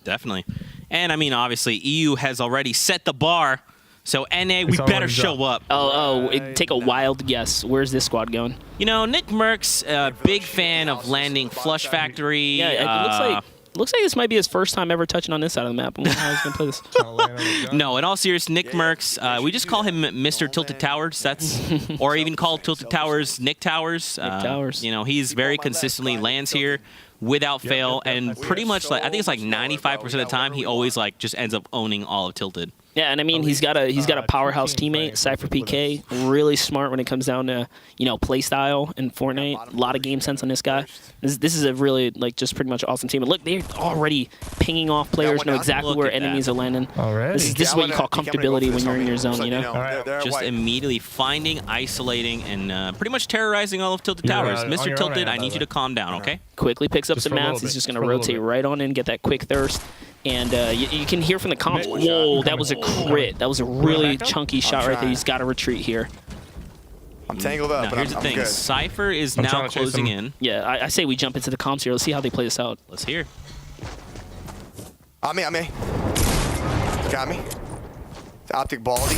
Definitely. And, I mean, obviously, EU has already set the bar. So, NA, we better show up. Take a wild guess. Where's this squad going? You know, Nick Merckx, big fan of landing Flush Factory. Yeah, it looks like this might be his first time ever touching on this side of the map. I'm wondering how he's going to play this. No, in all seriousness, Nick Merckx, we just call him Mr. Tilted Towers. That's, or even called Tilted Towers Nick Towers. You know, he's very consistently lands here without fail, and pretty much, like, I think it's like 95% of the time, he always like just ends up owning all of Tilted. Yeah, and I mean, he's got a powerhouse teammate, Cypher PK, really smart when it comes down to, you know, play style in Fortnite. A lot of game sense on this guy. This is a really, like, just pretty much awesome team. And look, they're already pinging off players, know exactly where enemies are landing. This is what you call comfortability when you're in your zone, you know? Just immediately finding, isolating, and pretty much terrorizing all of Tilted Towers. Mr. Tilted, I need you to calm down, okay? Quickly picks up some mats. He's just going to rotate right on in, get that quick thirst. And you can hear from the comments, whoa, that was a crit. That was a really chunky shot right there. He's got to retreat here. I'm tangled up, now, here's the thing. good. Cypher is now closing in. Yeah, I say we jump into the comps here. Let's see how they play this out. Let's hear. On me. Got me. The optic baldy.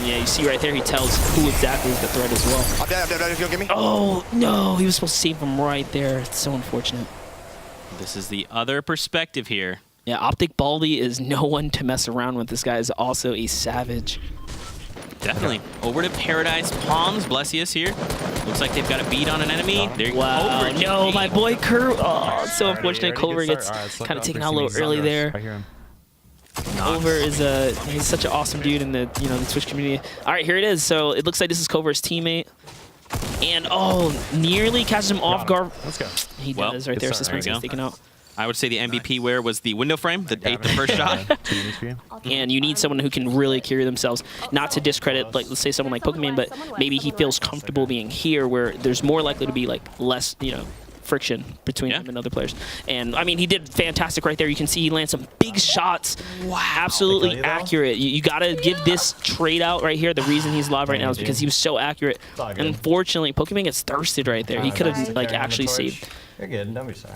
Yeah, you see right there, he tells who exactly is the threat as well. I'm dead. If you'll get me. Oh, no. He was supposed to save him right there. It's so unfortunate. This is the other perspective here. Yeah, Optic Baldy is no one to mess around with. This guy is also a savage. Definitely. Over to Paradise Palms. Blessius here. Looks like they've got a beat on an enemy. Wow. No, my boy Kurt. Oh, it's so unfortunate. Culver gets kind of taken out a little early there. Culver is he's such an awesome dude in the the Twitch community. All right, here it is. So it looks like this is Culver's teammate. And nearly catches him off guard. Let's go. He does right there. Suspense is taken out. I would say the MVP where was the window frame that ate the first shot. And you need someone who can really carry themselves, not to discredit, like, let's say someone like Pokemon, but maybe he feels comfortable being here where there's more likely to be like less, friction between him and other players. And I mean, he did fantastic right there. You can see he lands some big shots. Wow. Absolutely accurate. You got to give this trade out right here. The reason he's live right now is because he was so accurate. Unfortunately, Pokemon gets thirsted right there. He could have like actually saved. You're good. Don't be sorry.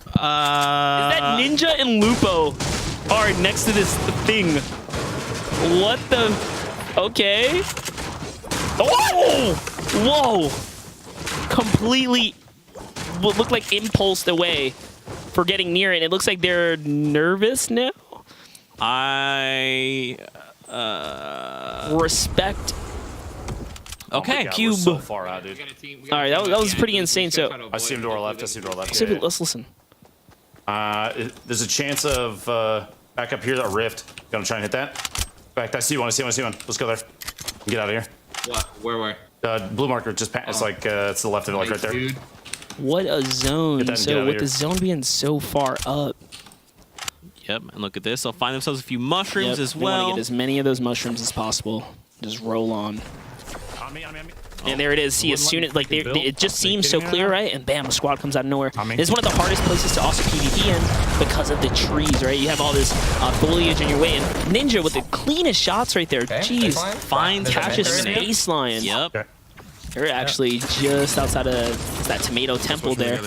Is that Ninja and Lupo are next to this thing? What the? Okay. Oh! Whoa! Completely what looked like impulsed away for getting near it. It looks like they're nervous now. Respect. Okay, Cube. So far out, dude. All right, that was pretty insane. So I see him to our left. Let's listen. There's a chance of back up here, a rift. Gonna try and hit that. Back, I see one. Let's go there. Get out of here. What? Where? Blue marker just it's like it's the left of it, like right there. Dude. What a zone. So with the zone being so far up. Yep, and look at this. They'll find themselves a few mushrooms as well. They want to get as many of those mushrooms as possible. Just roll on. On me. And there it is. See, as soon as it just seems so clear, right? And bam, a squad comes out of nowhere. It's one of the hardest places to also PvP in because of the trees, right? You have all this foliage in your way. And Ninja with the cleanest shots right there. Jeez, finds catches baseline. Yep. They're actually just outside of that Tomato Temple there.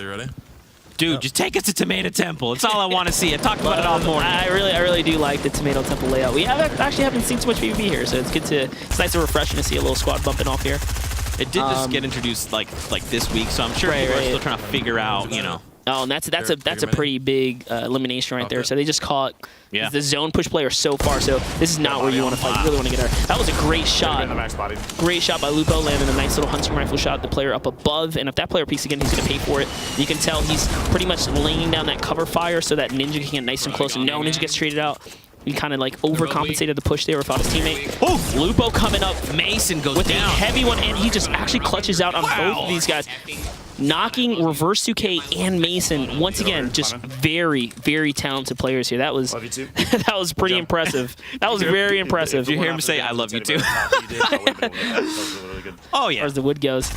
Dude, just take us to Tomato Temple. It's all I want to see. I talked about it all morning. I really do like the Tomato Temple layout. We actually haven't seen too much PvP here, so it's nice and refreshing to see a little squad bumping off here. It did just get introduced like this week, so I'm sure people are still trying to figure out, Oh, and that's a pretty big elimination right there. So they just caught the zone push player so far. So this is not where you want to fight. You really want to get there. That was a great shot. Great shot by Lupo, landing a nice little hunting rifle shot. The player up above, and if that player peeks again, he's going to pay for it. You can tell he's pretty much laying down that cover fire so that Ninja can get nice and close. And no, Ninja gets traded out. He kind of like overcompensated the push there without his teammate. Oh, Lupo coming up. Mason goes with down. a heavy one, and he just actually clutches out on both of these guys. Knocking Reverse 2K and Mason once again, just very, very talented players here. That was that was pretty impressive. That was very impressive. Did you hear him say, "I love you too"? Oh yeah. As the wood goes.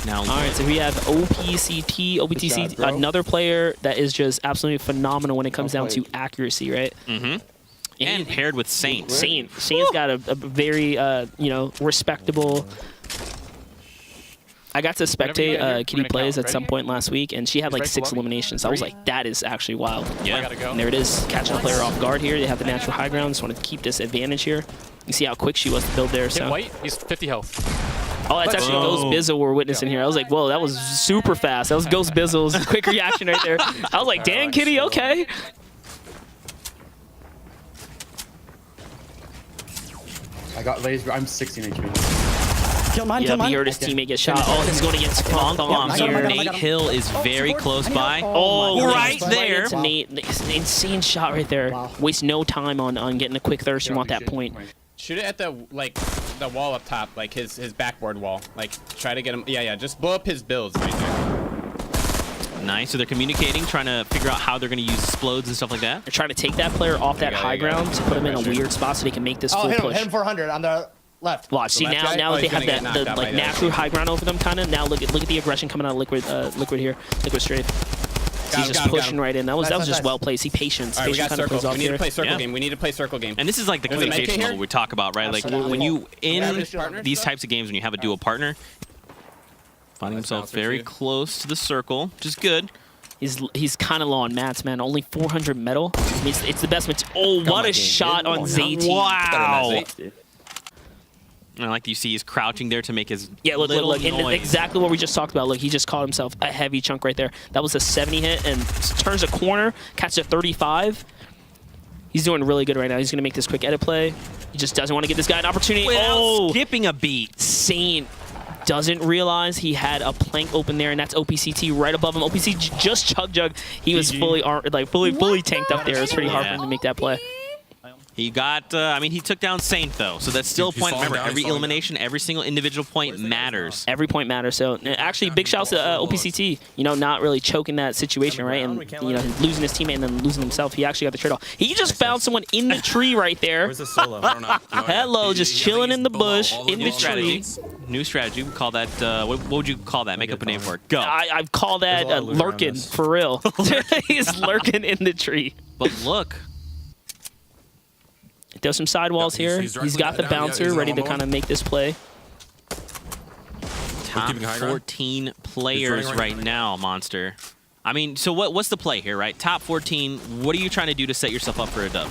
Now, all right, so we have OPTC, another player that is just absolutely phenomenal when it comes down to accuracy, right? Mm-hmm. And paired with Saint. Saint's got a very respectable. I got to spectate Kitty gonna plays count. at some Ready? point last week, and she had like 6 eliminations. I was like, that is actually wild. Yeah. And there it is, catching a player off guard here. They have the natural high ground. Just wanted to keep this advantage here. You see how quick she was to build there. Hit So. White, he's 50 health. Oh, that's actually Ghost Bizzle we're witnessing here. I was like, whoa, that was super fast. That was Ghost Bizzle's quick reaction right there. I was like, dang, Kitty, okay. I got laser. I'm 16 HP. Kill mine, Yeah, kill mine. he heard his teammate get shot. Oh, he's going against Funk Bomb I got here. him, I got him, I Nate got him. Hill is very close by. Oh, my right goodness. there. Into Nate. It's an insane shot right there. Wow. Waste no time on getting a quick thirst. You want that point. Shoot it at the the wall up top, like his backboard wall. Like try to get him. Yeah, just blow up his builds right there. Nice. So they're communicating, trying to figure out how they're going to use explodes and stuff like that. They're trying to take that player off that high ground to put him in a weird spot so they can make this Oh, full hit him. push. Hit him 400 on the left. Watch, see left now guy? now Oh, they he's have gonna get that knocked the out like by that. natural high ground over them kind of. Now look at the aggression coming out of Liquid here. Liquid Strafe. He's just pushing right in. That was Nice, just nice. well played. See patience. All right, we Patience got kind of plays circle. off We need to here. play circle Yeah. game. We need to play circle game. And this is like the There's a med kit communication here? level we talk about, right? Like Absolutely. when you in Partner these stuff? types of games, when you have a dual partner, finding himself very close to the circle, which is good. He's kind of low on mats, man. Only 400 metal. I mean, it's the best mat. Oh, what a shot on Zayt. Wow. And I like that you see he's crouching there to make his Yeah, look, little and noise. exactly what we just talked about. Look, he just caught himself a heavy chunk right there. That was a 70 hit and turns a corner, catches a 35. He's doing really good right now. He's going to make this quick edit play. He just doesn't want to give this guy an opportunity. Without skipping a beat. Saint doesn't realize he had a plank open there, and that's OPCT right above him. OPC just chug jug. He was fully tanked up there. It's pretty hard for him to make that play. He got, I mean, he took down Saint, though. So that's still a point. Remember, every elimination, every single individual point matters. Every point matters. So actually, big shouts to OPCT. You know, not really choking that situation, right? And you know, losing his teammate and then losing himself. He actually got the trade off. He just found someone in the tree right there. Where's the solo? I don't know. Hello, just chilling in the bush in the New tree. strategy. New strategy. We call that, what would you call that? Make up a name for it. Go. I'd call that There's a lot of loot around lurking, this. for real. He's lurking in the tree. But look. Does some sidewalls Yeah, here. he's He's got the directly down. Yeah, bouncer he's ready on to one. kind of make this play. Top keeping high ground. 14 players running right now, Monster. I mean, so what's the play here, right? Top 14, what are you trying to do to set yourself up for a dub?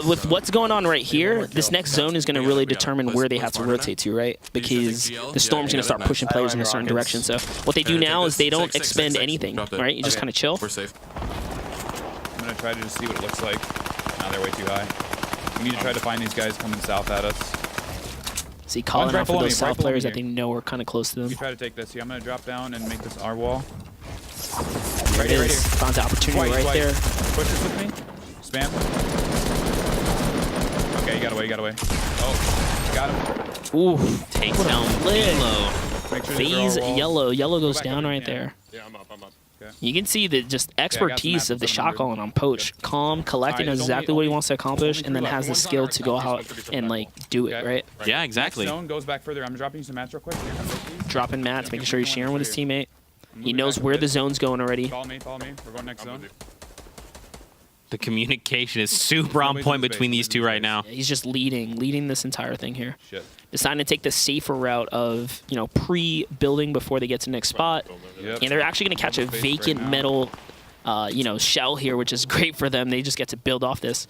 With what's going on right here, this next zone is going to really determine where they have to rotate to to, right? Because the Storm's going to start pushing players in a certain direction. So what they do now is they don't expend anything, right? You just kind of chill. We're safe. I'm gonna try to just see what it looks like. Now they're way too high. We need to try to find these guys coming south at us. See, calling right out for below those me, south right below players me that they know are kind of close to We them. try to take this. See, I'm gonna drop down and make this our wall. There it is. Found the opportunity right there. Push this with me. Spam. Okay, you got away, you got away. Oh, got him. Ooh, Takes down flip. Velo. Make sure phase they're all wall. yellow. Yellow goes back down up right again. there. Yeah, I'm up. Okay. You can see the just some expertise map of the for shot 700. calling on Poach. Calm, collected, Alright, knows there's exactly what he only wants to accomplish, and then two has the left. skill to go out and like do it, Okay. right? Yeah, exactly. Next zone goes back further. I'm dropping you some mats real quick. Here, come with me. Dropping mats, making sure he's sharing with his teammate. I'm He moving knows back a where bit. the zone's going already. Follow me, follow me. We're going next zone. The communication is super on Nobody's point in the between base, these two nobody's right in now. He's just leading this entire thing here. Shit. Deciding to take the safer route of, you know, pre-building before they get to the next spot. Yep. And they're actually going to catch a Double face right vacant now. metal, you know, shell here, which is great for them. They just get to build off this.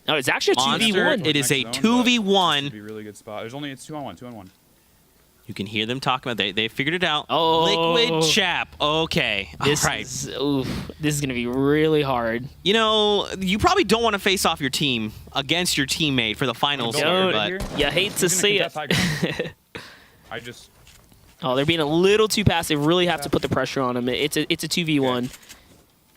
Oh, it's actually a Monster, 2v1. it is a Next zone, but Should 2v1. be a really good spot. It's 2-on-1. You can hear them talking about they figured it out. Oh. Liquid Chap. Okay. This All right. is, oof, this is going to be really hard. You know, you probably don't want to face off your team against your teammate for the finals Don't. here, but You hate to He's gonna see it. contest high ground. I just Oh, they're being a little too passive. Really have to put the pressure on him. It's a 2v1.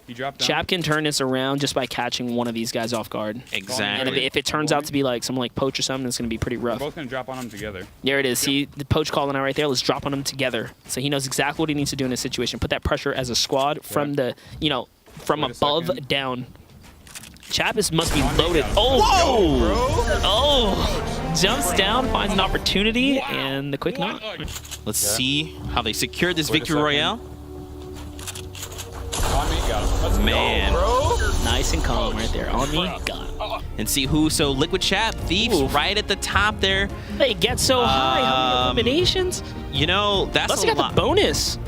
he dropped down. Chap can turn this around just by catching one of these guys off guard. And exactly. if it turns out to be like someone like Poach or something, it's going to be pretty We're rough. both gonna drop on them together. There it is. See the Poach calling out right there. Let's drop on them together. So he knows exactly what he needs to do in this situation. Put that pressure as a squad from the, you know, from Wait a above second. down. Chap must be On me, loaded. guys. Oh, oh! Jumps down, finds an opportunity, and the quick knock. Let's see how they secured this Wait a victory second. royale. On me, got him. Let's Man. Nice and calm right there. On me, got him. And see who. So Liquid Chap, Thieves Ooh. right at the top there. They get so high. How many eliminations? You know, that's Plus, a you got lot. the bonus.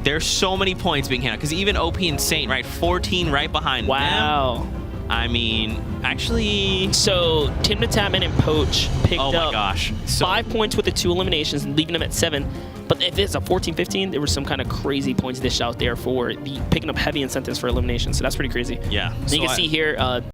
There's so many points being handled because even OP and Saint, right? 14 right behind Wow. them. I mean, actually, So Tim the Tatman and Poach picked oh my up gosh. So, 5 points with the 2 eliminations and leaving them at 7. But if it's a 14-15, there was some kind of crazy points dish out there for the picking up heavy incentives for elimination. So that's pretty crazy. yeah. And you can see here,